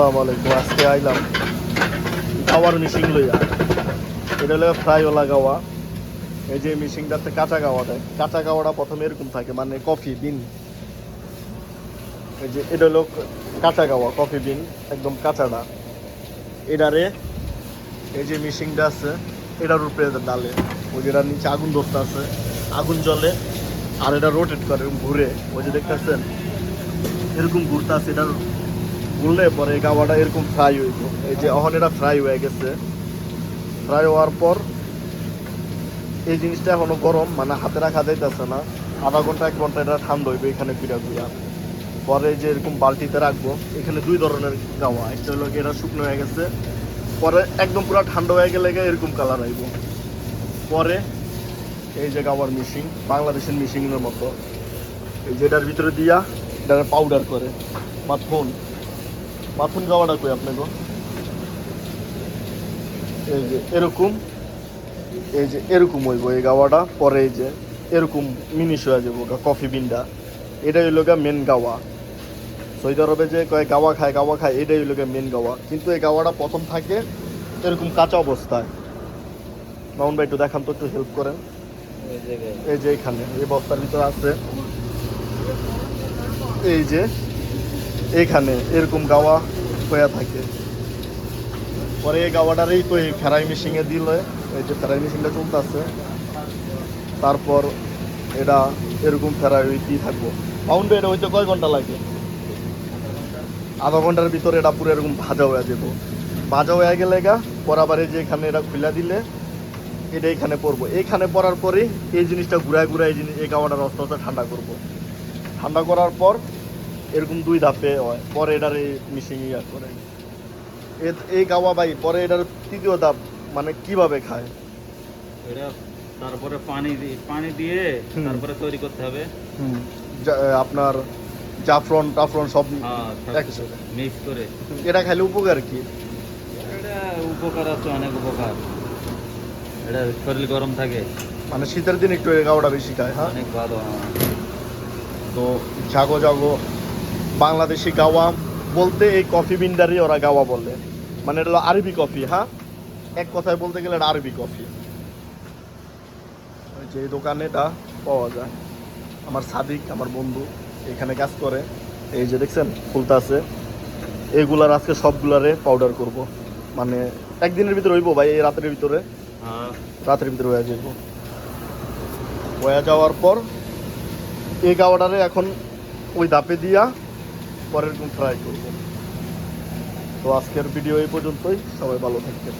আসসালামু আলাইকুম। আজকে আইলাম গাওয়ার মেশিন লইয়া। এটা হলো ফ্রাইওয়ালা গাওয়া। এই যে মেশিনটাতে কাঁচা গাওয়া দেয়। কাঁচা গাওয়াটা প্রথমে এরকম থাকে, মানে কফি বিন। এই যে এটা হলো কাঁচা গাওয়া, কফি বিন একদম কাঁচাটা। এটারে এই যে মেশিনটা আছে এটার উপরে ডালে, ওই যেটার নিচে আগুন ধরতে আছে, আগুন জ্বলে আর এটা রোটেট করে ঘুরে। ওই যে দেখতেছেন এরকম ঘুরতে আছে, এটার ঘুরলে পরে এই গাওয়াটা এরকম ফ্রাই হইব। এই যে অহন এটা ফ্রাই হয়ে গেছে। ফ্রাই হওয়ার পর এই জিনিসটা এখনো গরম, মানে হাতে রাখা যাইতেছে না। আধা ঘন্টা 1 ঘন্টা এটা ঠান্ডা হইবে এখানে ফিরা ফিরা। পরে যে এরকম বালতিতে রাখবো। এখানে 2 ধরনের গাওয়া, একটা হলো এটা শুকনো হয়ে গেছে, পরে একদম পুরো ঠান্ডা হয়ে গেলে এরকম কালার আইব। পরে এই যে গাওয়ার মেশিন, বাংলাদেশের মেশিনের মতো, এই যে এটার ভিতরে দিয়া এটা পাউডার করে। মাথুন মাথুন গাওয়াটা কই আপনাকে, এই যে এরকম, এই যে এরকম হইব এই গাওয়াটা। পরে এই যে এরকম মিনিশ হয়ে যাবো কফি বিনটা। এটাই হইল গা মেন গাওয়া। সৌদি আরবে যে কয় গাওয়া খায়, এটাই হইল গা মেন গাওয়া। কিন্তু এই গাওয়াটা প্রথম থাকে এরকম কাঁচা অবস্থায়। মামুন ভাই একটু দেখান তো, একটু হেল্প করেন। এই যে এখানে এই বস্তার ভিতরে আছে, এই যে এইখানে এরকম গাওয়া হয়ে থাকে। পরে এই গাওয়াটারই তো এই ফ্রাই মেশিনে দিলে, এই যে ফ্রাই মেশিনটা চলতেছে, তারপর এটা এরকম ফ্রাই হইতেই থাকবো। পাউন্ডে এটা হইতে কয় ঘন্টা লাগে? আধা ঘন্টার ভিতরে এটা পুরো এরকম ভাজা হয়ে যাবো। ভাজা হয়ে গেলে পর আবার এই যে এখানে এটা খুলে দিলে এটা এখানে পড়বো। এইখানে পড়ার পরে এই জিনিসটা ঘুরায় এই গাওয়াটার আস্তে আস্তে ঠান্ডা করবো। ঠান্ডা করার পর এরকম 2 ধাপে হয়। পরে এটার এই মিশিং ইয়া করে এই গাওয়া ভাই। পরে এটার 3য় ধাপ মানে কিভাবে খায় এটা, তারপরে পানি দিয়ে তারপরে তৈরি করতে হবে। আপনার জাফরন টাফরন সব একসাথে মিক্স করে। এটা খাইলে উপকার কি? এটা উপকার আছে, অনেক উপকার। এটা শরীর গরম থাকে, মানে শীতের দিন একটু এই গাওয়াটা বেশি খায়। হ্যাঁ, অনেক ভালো। তো জাগো জাগো বাংলাদেশি গাওয়া বলতে এই কফি বিন্ডারই ওরা গাওয়া বলে। মানে এটা হলো আরবি কফি। হ্যাঁ, এক কথায় বলতে গেলে এটা আরবি কফি। যে এই দোকানে এটা পাওয়া যায়। আমার সাদিক, আমার বন্ধু, এখানে কাজ করে। এই যে দেখছেন ফুলটা আছে, এইগুলার আজকে সবগুলারে পাউডার করব। মানে একদিনের ভিতরে হইব ভাই, এই রাতের ভিতরে। রাতের ভিতরে হয়ে যাব। হয়ে যাওয়ার পর এই গাওয়াটারে এখন ওই ধাপে দিয়া পরে এরকম ফ্রাই করব। তো আজকের ভিডিও এই পর্যন্তই। সবাই ভালো থাকবেন।